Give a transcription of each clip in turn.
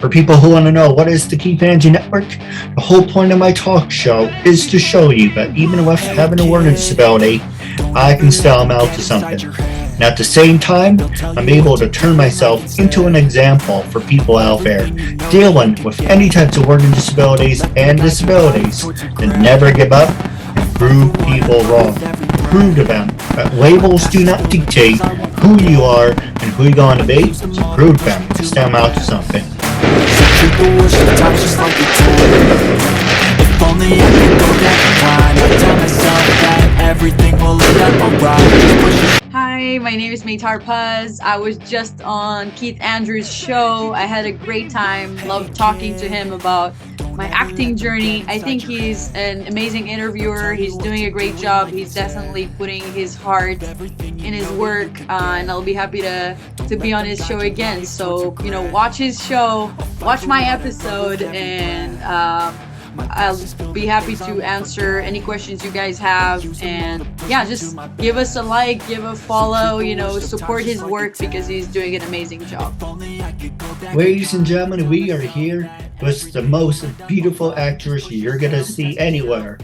For people who want to know what is the KeithAndrewNetwork, the whole point of my talk show is to show you that even with having a learning disability, I can still amount to something. And at the same time, I'm able to turn myself into an example for people out there dealing with any types of learning disabilities and disabilities, and never give up and prove people wrong. Prove to them that labels do not dictate who you are and who you're going to be, so prove to them to stand out to something. If only I could go back in time, I tell myself that everything will end up alright. Hi, my name is Meitar Paz. I was just on Keith Andrews' show. I had a great time. Loved talking to him about my acting journey. I think he's an amazing interviewer. He's doing a great job. He's definitely putting his heart in his work, and I'll be happy to be on his show again. So, watch his show, watch my episode, and I'll be happy to answer any questions you guys have. And yeah, just give us a like, give a follow, support his work because he's doing an amazing job. Ladies and gentlemen, we are here with the most beautiful actress you're going to see anywhere.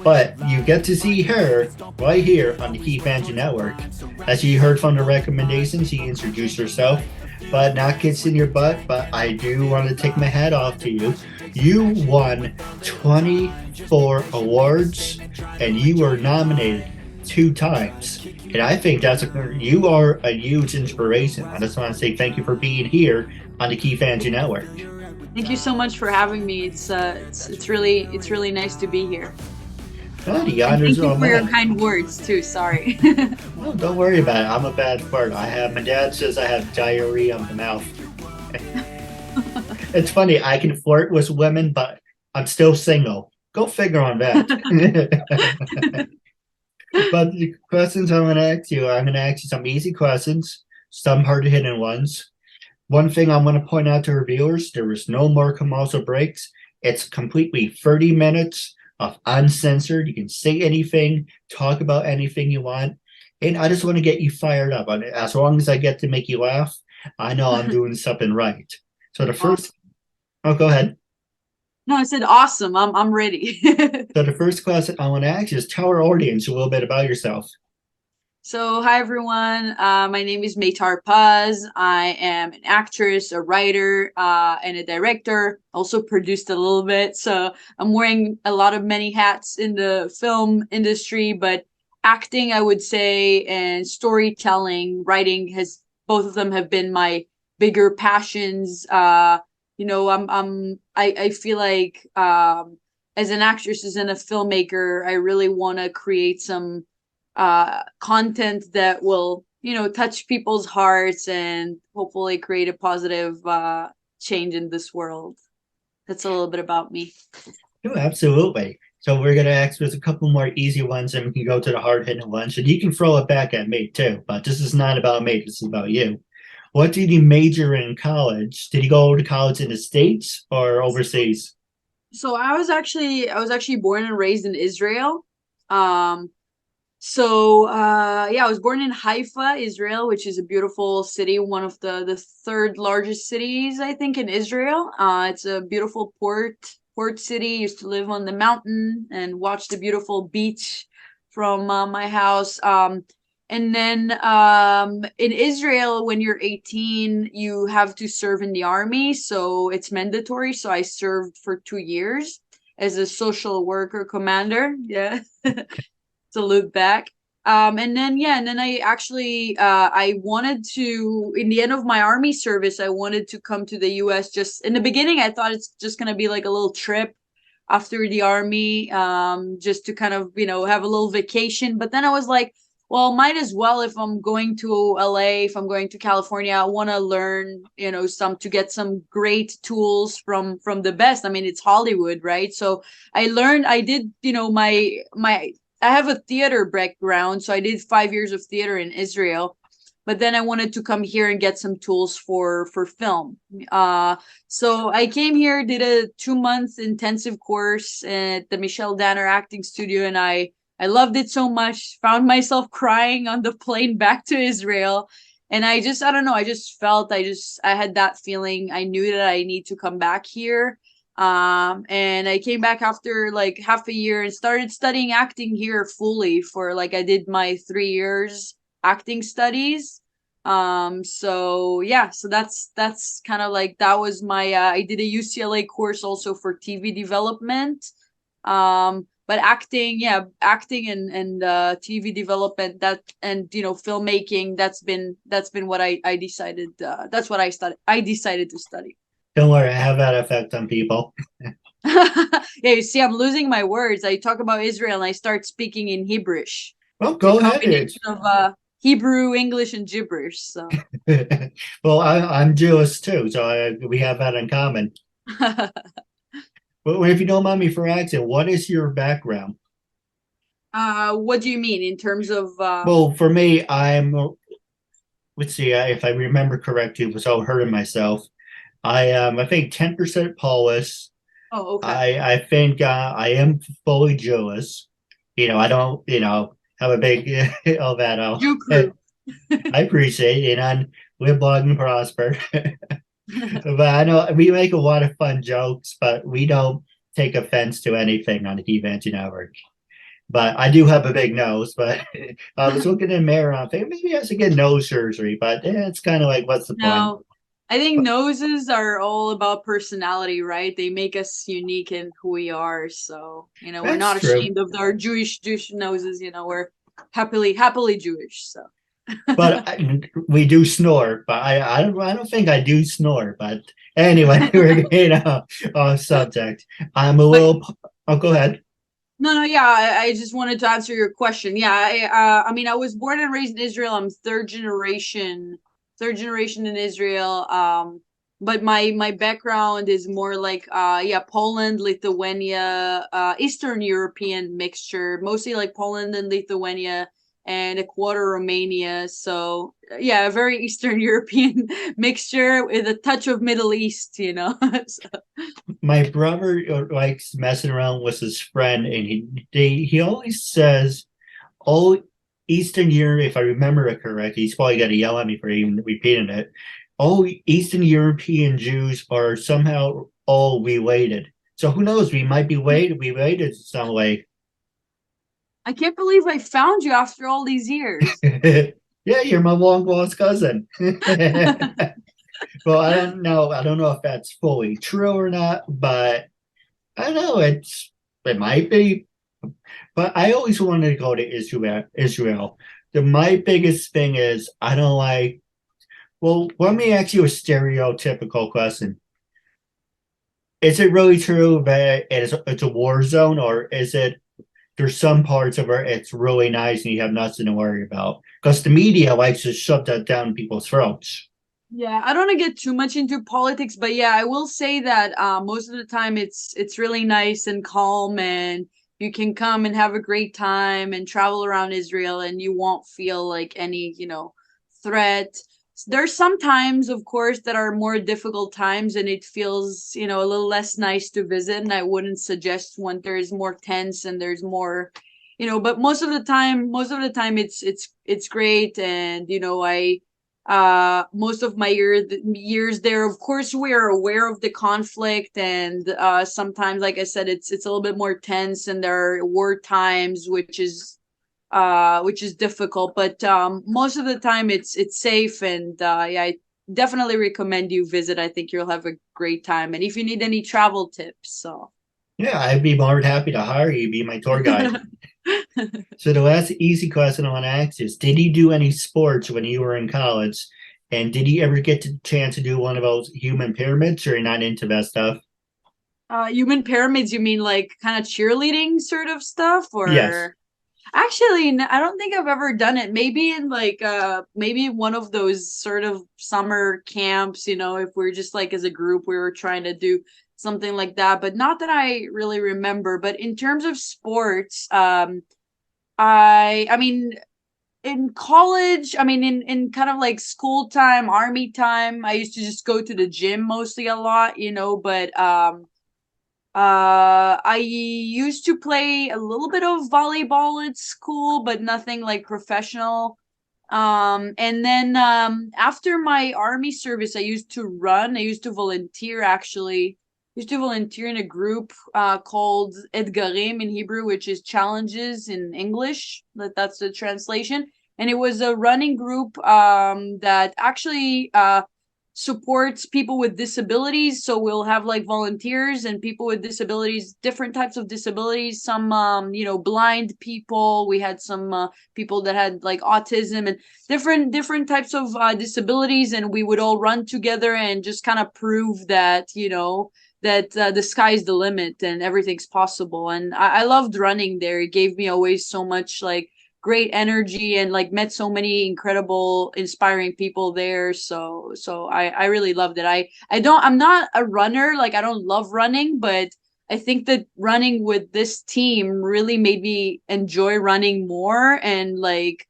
But you get to see her right here on the KeithAndrewNetwork. As you heard from the recommendations, she introduced herself, but not kissing your butt. But I do want to take my hat off to you. You won 24 awards and you were nominated 2 times. And I think you are a huge inspiration. I just want to say thank you for being here on the KeithAndrewNetwork. Thank you so much for having me. It's really nice to be here. Oh, the honors thank you are for mine. your kind words too. Sorry. Oh, don't worry about it. I'm a bad flirt. My dad says I have diarrhea of the mouth. It's funny. I can flirt with women, but I'm still single. Go figure on that. But the questions I'm going to ask you some easy questions, some hard-hitting ones. One thing I'm going to point out to our viewers, there is no more commercial breaks. It's completely 30 minutes of uncensored. You can say anything, talk about anything you want. And I just want to get you fired up. As long as I get to make you laugh, I know I'm doing something right. So the first, go ahead. No, I said awesome. I'm ready. So the first question I want to ask you is tell our audience a little bit about yourself. So, hi everyone. My name is Meitar Paz. I am an actress, a writer, and a director. Also produced a little bit. So I'm wearing many hats in the film industry, but acting, I would say, and storytelling, writing both of them have been my bigger passions. I feel like as an actress, as in a filmmaker, I really want to create some content that will, touch people's hearts and hopefully create a positive change in this world. That's a little bit about me. Oh, absolutely. So we're going to ask with a couple more easy ones and we can go to the hard-hitting ones. And you can throw it back at me too, but this is not about me. This is about you. What did you major in college? Did you go to college in the States or overseas? So I was actually born and raised in Israel. I was born in Haifa, Israel, which is a beautiful city, one of the 3rd largest cities, I think, in Israel. It's a beautiful port city. Used to live on the mountain and watch the beautiful beach from my house. And then in Israel, when you're 18, you have to serve in the army. So it's mandatory. So I served for 2 years as a social worker commander. Yeah. Salute back. And then I actually, I wanted to, in the end of my army service, I wanted to come to the US. Just in the beginning, I thought it's just going to be like a little trip after the army, just to kind of, have a little vacation. But then I was like, well, might as well, if I'm going to LA, if I'm going to California, I want to learn, to get some great tools from the best. I mean, it's Hollywood, right? So I did, I have a theater background, so I did 5 years of theater in Israel, but then I wanted to come here and get some tools for film. So I came here, did a 2-month intensive course at the Michelle Danner Acting Studio, and I loved it so much, found myself crying on the plane back to Israel. And I don't know, I just felt, I had that feeling. I knew that I need to come back here. And I came back after like half a year and started studying acting here fully for like, I did my 3 years acting studies. So yeah, so that's kind of like, that was my, I did a UCLA course also for TV development. But acting, yeah, acting and TV development, that, and filmmaking, that's been what I decided, that's what I decided to study. Don't worry, I have that effect on people. Yeah, you see, I'm losing my words. I talk about Israel and I start speaking in Hebrewish. Well, It's a go ahead. combination of Hebrew, English, and gibberish. So Well, I'm Jewish too, so we have that in common. But if you don't mind me for asking, what is your background? what do you mean in terms of Well, for me, let's see, if I remember correctly, without hurting myself, I am, I think, 10% Polish. oh, okay. I think I am fully Jewish. I don't, have a big all that. Jew I crew. appreciate it and live long and prosper. But I know we make a lot of fun jokes, but we don't take offense to anything on the KeithAndrewNetWork Network. But I do have a big nose. But I was looking in the mirror and I think maybe I should get nose surgery. But it's kind of like, what's the point? No, I think noses are all about personality, right? They make us unique in who we are. So, we're That's not true. ashamed of our Jewish noses, we're happily Jewish. So But we do snore. But I don't think I do snore. But anyway, we're off subject. I'm a but little. Oh, go ahead. no, yeah, I just wanted to answer your question. Yeah, I mean, I was born and raised in Israel. I'm third generation in Israel. But my background is more like yeah, Poland, Lithuania, Eastern European mixture, mostly like Poland and Lithuania and a quarter Romania. So yeah, a very Eastern European mixture with a touch of Middle East. So, My brother likes messing around with his friend, and he always says, "Oh, Eastern Europe." If I remember it correctly, he's probably got to yell at me for even repeating it. All Eastern European Jews are somehow all related. So who knows? We might be related some way. I can't believe I found you after all these years. Yeah, you're my long lost cousin. Well, I don't know. I don't know if that's fully true or not, but I don't know. It might be. But I always wanted to go to Israel. My biggest thing is I don't like. Well, let me ask you a stereotypical question. Is it really true that it's a war zone, or is it there's some parts of it it's really nice and you have nothing to worry about? Because the media likes to shove that down people's throats. Yeah, I don't want to get too much into politics, but yeah, I will say that most of the time it's really nice and calm, and you can come and have a great time and travel around Israel, and you won't feel like any, threat. There's some times, of course, that are more difficult times, and it feels, a little less nice to visit. And I wouldn't suggest when there's more tense and there's more, but most of the time it's great. And I most of my years there, of course, we are aware of the conflict, and sometimes, like I said, it's a little bit more tense, and there are war times, which is difficult, but most of the time it's safe. And yeah, I definitely recommend you visit. I think you'll have a great time, and if you need any travel tips, so Yeah, I'd be more than happy to hire you, be my tour guide. So the last easy question I want to ask is, did you do any sports when you were in college? And did you ever get the chance to do one of those human pyramids, or you're not into that stuff? human pyramids, you mean like kind of cheerleading sort of stuff, Yes. or actually, I don't think I've ever done it. Maybe in like maybe one of those sort of summer camps, if we're just like as a group we were trying to do something like that, but not that I really remember. But in terms of sports, I mean, in college, I mean, in kind of like school time, army time, I used to just go to the gym mostly a lot, but I used to play a little bit of volleyball at school, but nothing like professional. And then after my army service, I used to run. I used to volunteer actually. I used to volunteer in a group called Edgarim in Hebrew, which is challenges in English. That's the translation. And it was a running group that actually supports people with disabilities. So we'll have like volunteers and people with disabilities, different types of disabilities, some blind people. We had some people that had like autism and different types of disabilities, and we would all run together and just kind of prove that that the sky's the limit and everything's possible. And I loved running there. It gave me always so much like great energy, and like met so many incredible inspiring people there. So I really loved it. I'm not a runner, like I don't love running, but I think that running with this team really made me enjoy running more, and like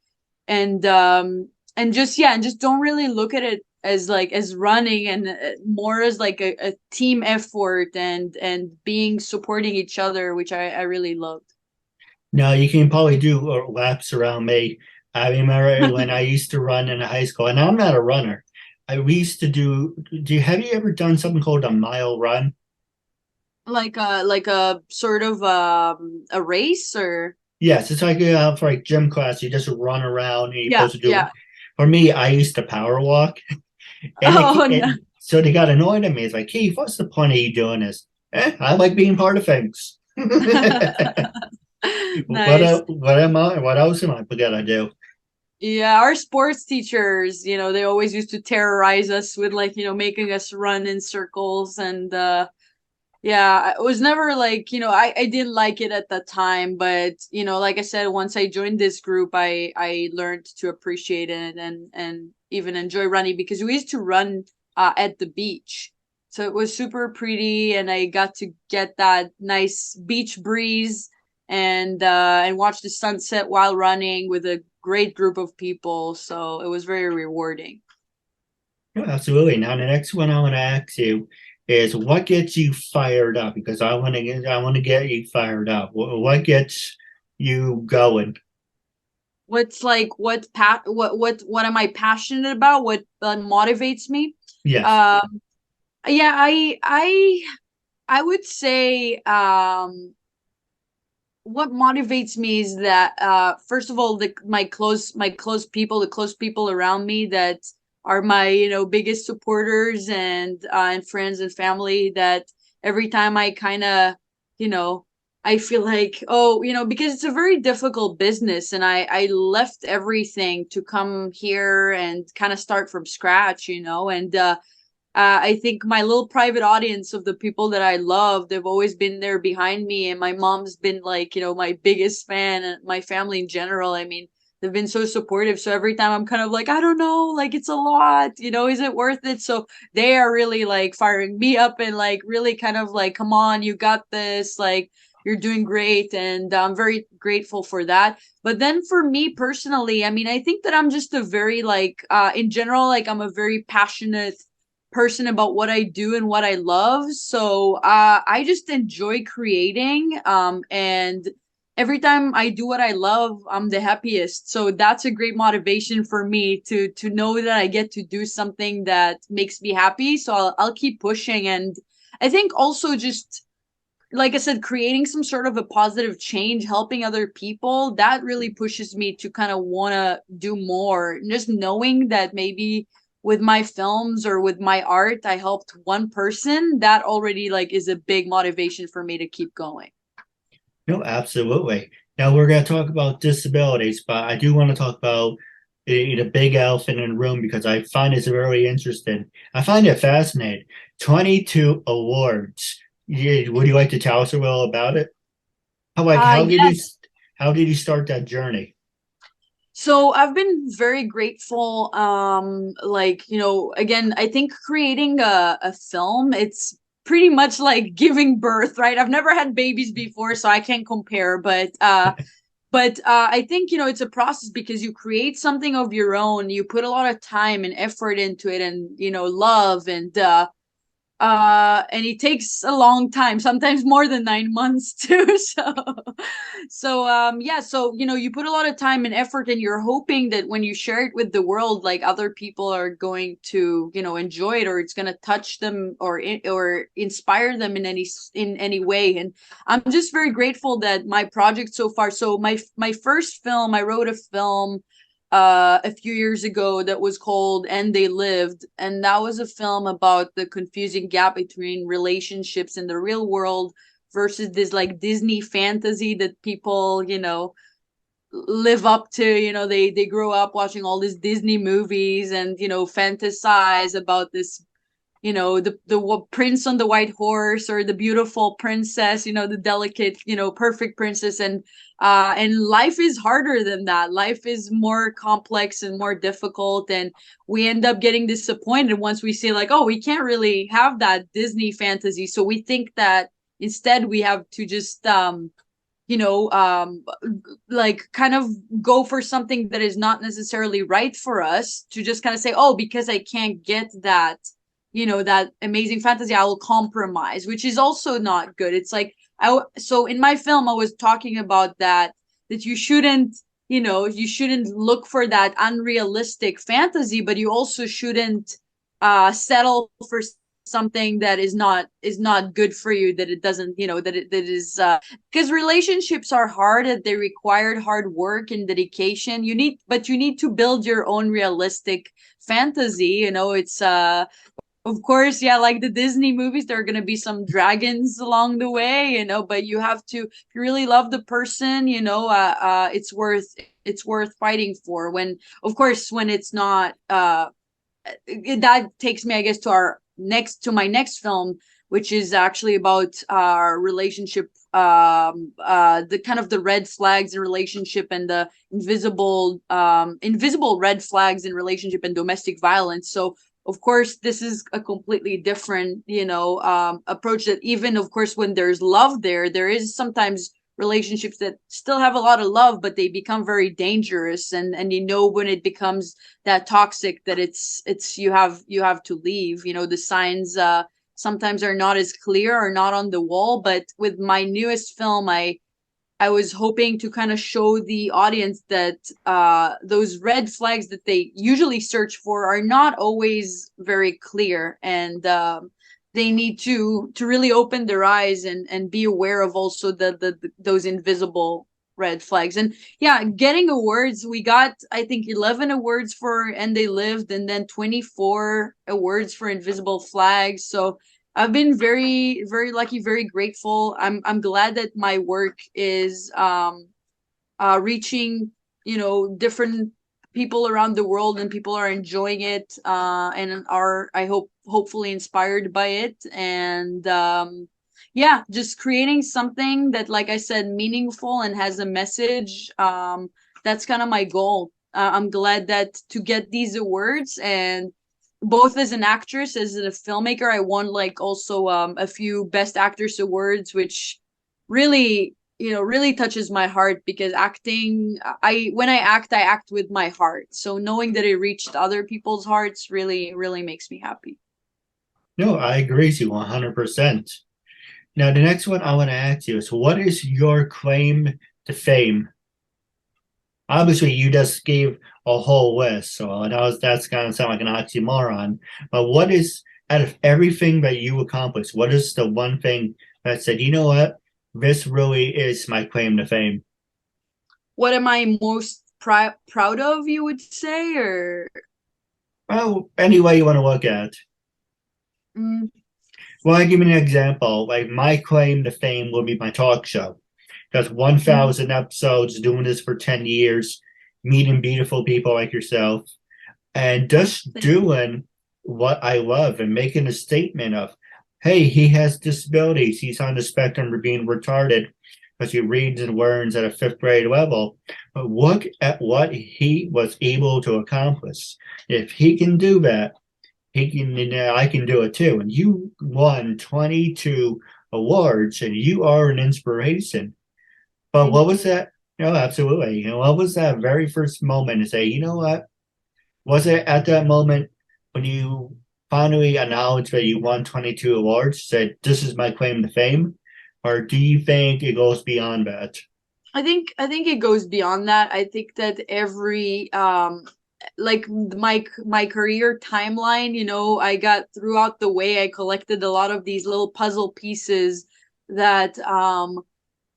and just don't really look at it as like as running, and more as like a team effort and being supporting each other, which I really loved. Now you can probably do laps around me. I remember when I used to run in high school, and I'm not a runner. We used to have you ever done something called a mile run? Like a sort of a race, or Yes, it's like for like gym class, you just run around and you're yeah, supposed to do. yeah. For me, I used to power walk, and Oh no. so they got annoyed at me. It's like, Keith, what's the point of you doing this? I like being part of things. Nice. What else am I gonna do? Yeah, our sports teachers, they always used to terrorize us with like, making us run in circles. And yeah, it was never like, I didn't like it at the time, but like I said, once I joined this group, I learned to appreciate it and even enjoy running, because we used to run at the beach. So it was super pretty, and I got to get that nice beach breeze and watch the sunset while running with a great group of people. So it was very rewarding. No, absolutely. Now, the next one I want to ask you is what gets you fired up? Because I want to get you fired up. What gets you going? What's like what am I passionate about? What motivates me? Yes. Um, yeah, I would say what motivates me is that first of all, my close people, the close people around me that are my biggest supporters and friends and family, that every time I kind of you know I feel like, oh, because it's a very difficult business, and I left everything to come here and kind of start from scratch, and I think my little private audience of the people that I love, they've always been there behind me. And my mom's been like, my biggest fan, and my family in general. I mean, they've been so supportive. So every time I'm kind of like, I don't know, like it's a lot, is it worth it? So they are really like firing me up and like really kind of like, come on, you got this. Like, you're doing great. And I'm very grateful for that. But then for me personally, I mean, I think that I'm just a very like, in general, like I'm a very passionate person about what I do and what I love. So I just enjoy creating. And every time I do what I love, I'm the happiest. So that's a great motivation for me to know that I get to do something that makes me happy. So I'll keep pushing. And I think also just like I said, creating some sort of a positive change, helping other people, that really pushes me to kind of want to do more. And just knowing that maybe with my films or with my art, I helped one person, that already like is a big motivation for me to keep going. No, absolutely. Now we're going to talk about disabilities, but I do want to talk about the big elephant in the room because I find it's very interesting. I find it fascinating. 22 awards. Yeah, would you like to tell us a little about it? Yes. How did you start that journey? So I've been very grateful. Like, again, I think creating a film, it's pretty much like giving birth, right? I've never had babies before, so I can't compare, but I think, it's a process because you create something of your own, you put a lot of time and effort into it, and, love, and it takes a long time, sometimes more than 9 months too. Yeah, so you put a lot of time and effort, and you're hoping that when you share it with the world, like other people are going to enjoy it, or it's going to touch them, or inspire them in any way. And I'm just very grateful that my project so far, so my first film, I wrote a film a few years ago that was called And They Lived, and that was a film about the confusing gap between relationships in the real world versus this like Disney fantasy that people live up to. They grow up watching all these Disney movies and fantasize about this, the prince on the white horse, or the beautiful princess, the delicate, perfect princess. And life is harder than that. Life is more complex and more difficult, and we end up getting disappointed once we see, like, oh, we can't really have that Disney fantasy. So we think that instead we have to just like kind of go for something that is not necessarily right for us, to just kind of say, oh, because I can't get that that amazing fantasy, I will compromise, which is also not good. It's like, so in my film, I was talking about that you shouldn't, you shouldn't look for that unrealistic fantasy, but you also shouldn't settle for something that is not good for you, that it doesn't, that is because relationships are hard, that they required hard work and dedication. You need to build your own realistic fantasy. It's of course, yeah, like the Disney movies, there are going to be some dragons along the way, but you have to, if you really love the person, it's worth fighting for. When, of course, when it's not, that takes me, I guess, to my next film, which is actually about our relationship, the kind of the red flags in relationship, and the invisible red flags in relationship and domestic violence. So of course, this is a completely different, approach, that even, of course, when there's love there is sometimes relationships that still have a lot of love, but they become very dangerous. And when it becomes that toxic, that it's you have to leave. The signs sometimes are not as clear, or not on the wall. But with my newest film, I was hoping to kind of show the audience that those red flags that they usually search for are not always very clear, and they need to really open their eyes and be aware of also those invisible red flags. And yeah, getting awards, we got, I think, 11 awards for And They Lived, and then 24 awards for Invisible Flags. So I've been very, very lucky, very grateful. I'm glad that my work is reaching, different people around the world, and people are enjoying it, and are, I hope, hopefully inspired by it. And yeah, just creating something that, like I said, meaningful and has a message. That's kind of my goal. I'm glad that to get these awards, and both as an actress, as a filmmaker, I won like also a few Best Actress awards, which really, really touches my heart, because acting, when I act with my heart. So knowing that it reached other people's hearts really, really makes me happy. No, I agree with you 100%. Now, the next one I want to ask you is, what is your claim to fame? Obviously, you just gave a whole list, so that's going to sound like an oxymoron. But what is, out of everything that you accomplished, what is the one thing that said, you know what, this really is my claim to fame? What am I most proud of, you would say, or? Well, any way you want to look at it. Mm. Well, I give you an example. Like, my claim to fame will be my talk show. That's 1,000 episodes, doing this for 10 years, meeting beautiful people like yourself, and just doing what I love and making a statement of, hey, he has disabilities. He's on the spectrum of being retarded because he reads and learns at a 5th grade level. But look at what he was able to accomplish. If he can do that, he can, I can do it too. And you won 22 awards, and you are an inspiration. But what was that? No, absolutely. What was that very first moment to say, you know what? Was it at that moment when you finally announced that you won 22 awards, said this is my claim to fame, or do you think it goes beyond that? I think it goes beyond that. I think that every like my career timeline, I got throughout the way, I collected a lot of these little puzzle pieces that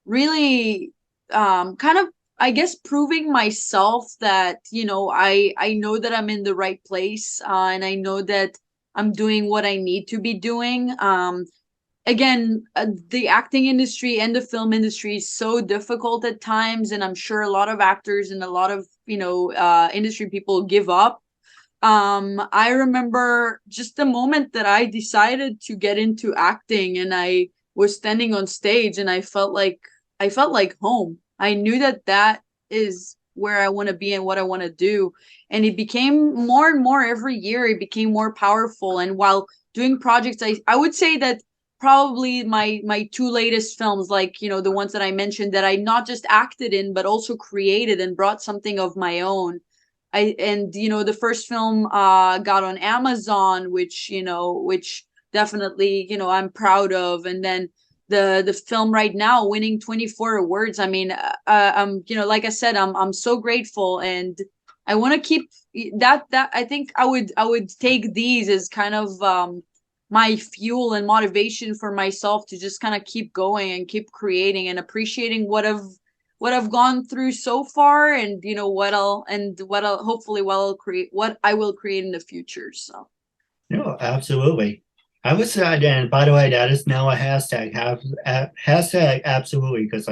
really kind of, I guess, proving myself that I know that I'm in the right place, and I know that I'm doing what I need to be doing. Again, the acting industry and the film industry is so difficult at times, and I'm sure a lot of actors and a lot of industry people give up. I remember just the moment that I decided to get into acting, and I was standing on stage, and I felt like home. I knew that that is where I want to be and what I want to do. And it became more and more every year. It became more powerful. And while doing projects, I would say that probably my two latest films, like, the ones that I mentioned, that I not just acted in, but also created and brought something of my own. The first film got on Amazon, which definitely, I'm proud of. And then the film right now winning 24 awards. I mean, like I said, I'm so grateful, and I want to keep that. I think I would take these as kind of my fuel and motivation for myself to just kind of keep going and keep creating and appreciating what I've gone through so far, and what I'll hopefully what I will create in the future. So No, absolutely. I was and by the way, that is now a hashtag. Hashtag absolutely, because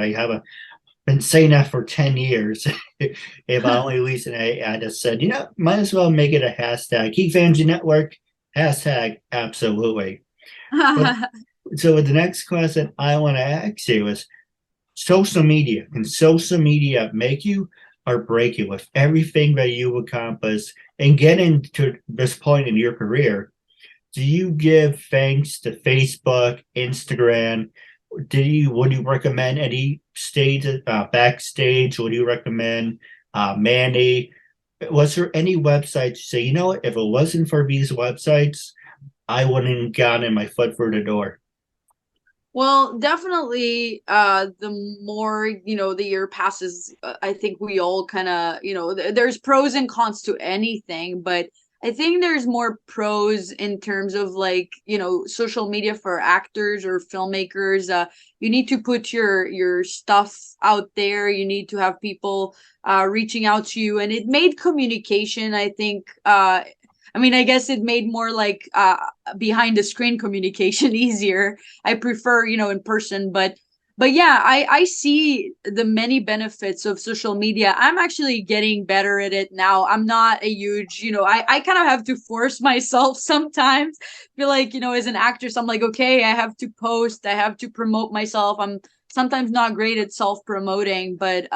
been saying that for 10 years. If I only listen, I just said, might as well make it a hashtag. KeithAndrewNetWork, hashtag absolutely. But so the next question I want to ask you is social media. Can social media make you or break you with everything that you accomplish and getting to this point in your career? Do you give thanks to Facebook, Instagram? Would you recommend any stage backstage? Would you recommend Mandy? Was there any website you say, if it wasn't for these websites, I wouldn't have gotten my foot through the door? Well, definitely, the more, the year passes, I think we all kind of, there's pros and cons to anything, but I think there's more pros in terms of, like, social media for actors or filmmakers. You need to put your stuff out there. You need to have people reaching out to you, and it made communication, I think, I guess it made more like behind the screen communication easier. I prefer, in person, but yeah, I see the many benefits of social media. I'm actually getting better at it now. I'm not a huge, I kind of have to force myself sometimes. Feel like, as an actress, I'm like, okay, I have to post, I have to promote myself. I'm sometimes not great at self-promoting, but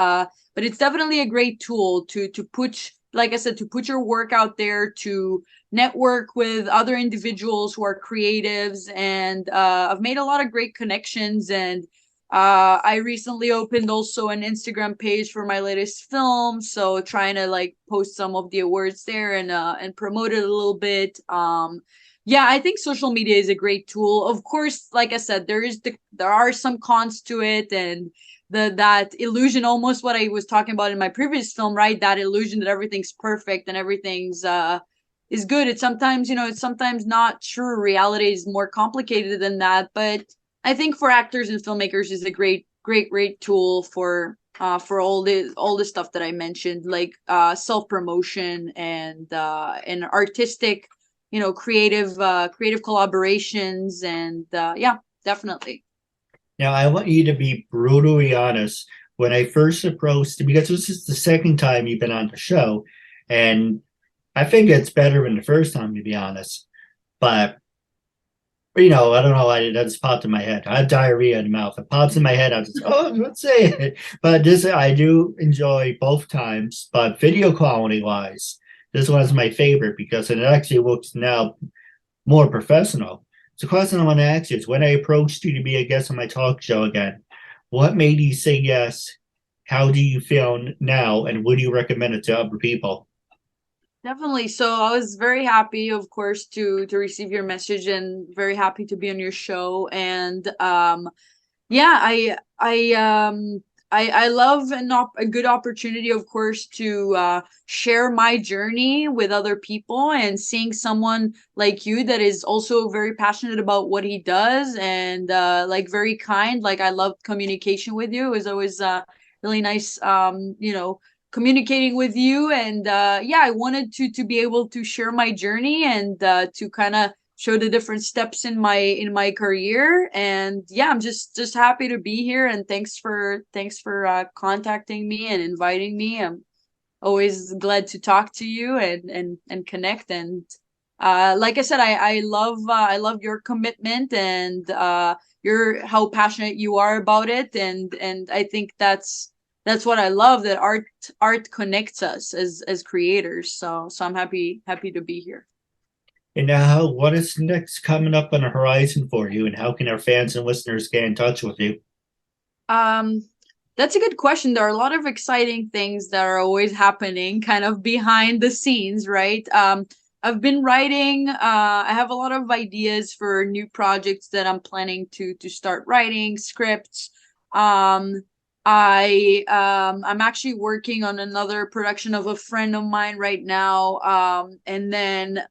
it's definitely a great tool to put, like I said, to put your work out there, to network with other individuals who are creatives. And I've made a lot of great connections. And I recently opened also an Instagram page for my latest film, so trying to, like, post some of the awards there and promote it a little bit. Yeah, I think social media is a great tool. Of course, like I said, there are some cons to it, and that illusion, almost what I was talking about in my previous film, right? That illusion that everything's perfect and everything's is good. It's sometimes not true. Reality is more complicated than that, but I think for actors and filmmakers is a great tool for all the stuff that I mentioned, like self-promotion and artistic, creative collaborations, and yeah, definitely. Now, I want you to be brutally honest. When I first approached, because this is the second time you've been on the show, and I think it's better than the first time, to be honest. But I don't know why that just popped in my head. I have diarrhea in the mouth. It pops in my head. I just, let's say it. But this, I do enjoy both times. But video quality wise, this one's my favorite because it actually looks now more professional. So the question I want to ask you is, when I approached you to be a guest on my talk show again, what made you say yes? How do you feel now? And would you recommend it to other people? Definitely. So I was very happy, of course, to receive your message, and very happy to be on your show. And yeah, I love a good opportunity, of course, to share my journey with other people, and seeing someone like you that is also very passionate about what he does, and like very kind. Like, I loved communication with you. It was always really nice, communicating with you. And yeah, I wanted to be able to share my journey, and to kind of show the different steps in my career. And yeah, I'm just happy to be here, and thanks for contacting me and inviting me. I'm always glad to talk to you and connect. And like I said, I love your commitment, and your how passionate you are about it. And I think that's what I love, that art connects us as creators. So I'm happy to be here. And now, what is next coming up on the horizon for you, and how can our fans and listeners get in touch with you? That's a good question. There are a lot of exciting things that are always happening kind of behind the scenes, right? I've been writing. I have a lot of ideas for new projects that I'm planning to start writing scripts. I'm actually working on another production of a friend of mine right now. And then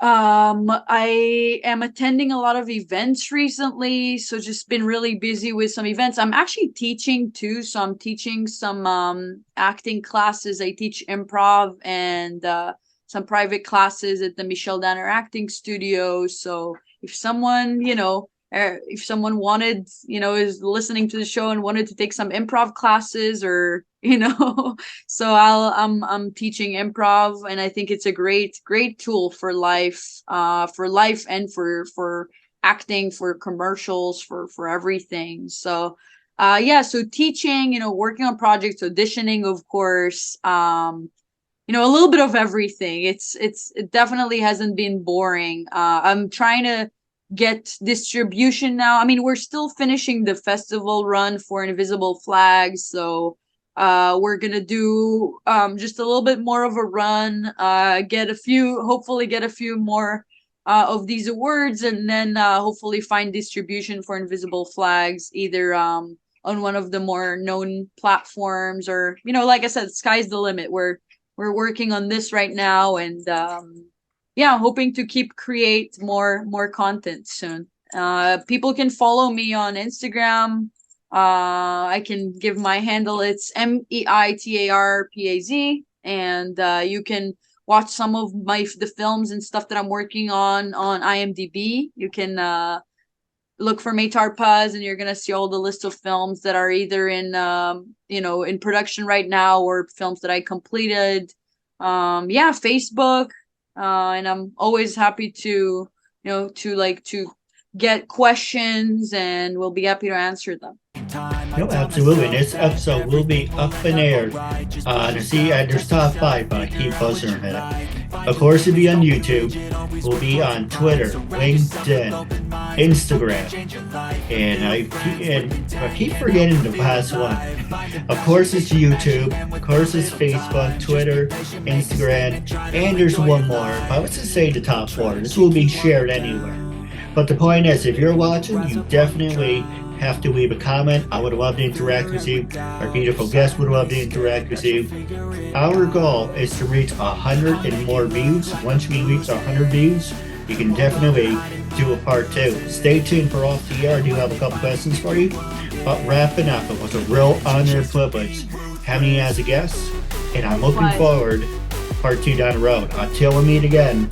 I am attending a lot of events recently, so just been really busy with some events. I'm actually teaching too, so I'm teaching some acting classes. I teach improv and some private classes at the Michel Danner Acting Studio. So if someone, if someone wanted, is listening to the show and wanted to take some improv classes, or so I'm teaching improv, and I think it's a great tool for life and for acting, for commercials, for everything. So yeah, so teaching, working on projects, auditioning, of course, a little bit of everything. It definitely hasn't been boring. I'm trying to get distribution now. I mean, we're still finishing the festival run for Invisible Flags, so we're gonna do just a little bit more of a run, hopefully get a few more of these awards, and then hopefully find distribution for Invisible Flags, either on one of the more known platforms, or like I said, sky's the limit. We're working on this right now, and yeah, hoping to create more content soon. People can follow me on Instagram. I can give my handle. It's MEITARPAZ, and you can watch some of the films and stuff that I'm working on IMDb. You can look for Meitar Paz, and you're gonna see all the list of films that are either in in production right now, or films that I completed. Yeah, Facebook. And I'm always happy to get questions, and we'll be happy to answer them. No, absolutely. This episode will be up in air on the KeithAndrew's Top 5 by KeithAndrewNetWork. Of course, it'll be on YouTube. We'll be on Twitter, LinkedIn, Instagram, and I keep forgetting the last one. Of course, it's YouTube. Of course, it's Facebook, Twitter, Instagram, and there's one more. I was to say the top 4. This will be shared anywhere. But the point is, if you're watching, you definitely have to leave a comment. I would love to interact with you. Our beautiful guests would love to interact with you. Our goal is to reach 100 and more views. Once we reach 100 views, you can definitely do a part 2. Stay tuned for off the air. I do have a couple questions for you. But wrapping up, it was a real honor and privilege having you as a guest, and I'm looking forward to part 2 down the road. Until we meet again,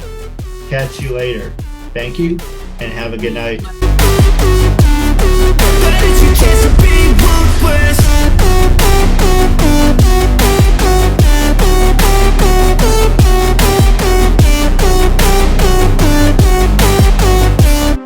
catch you later. Thank you, and have a good night.